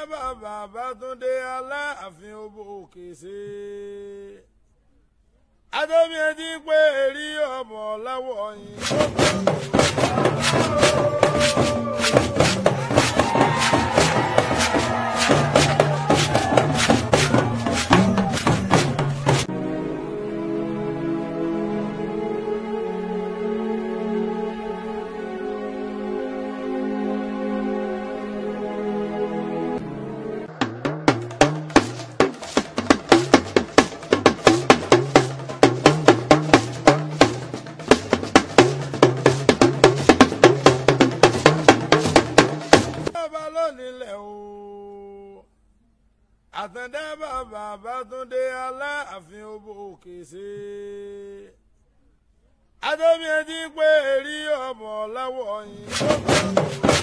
bàbá Bátúndé Aláàfin Ọba Òkèṣe. Adómi ẹni pé èrí ọmọ láwọ̀ yìí. Àtàndá bàbá Bátúndé Aláàfin Ọba Òkèṣe. Adómi ẹni pé èrí ọmọ láwọ̀ yìí.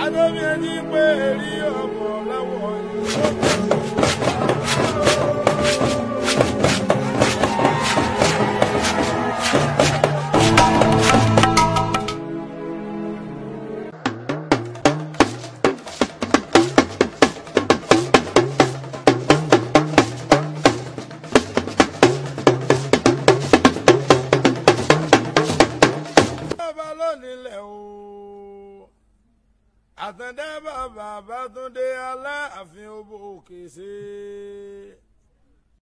Adómi ẹni pé èrí ọmọ láwọ̀ Àtàndá bàbá Bátúndé Aláàfin Ọba Òkèṣe.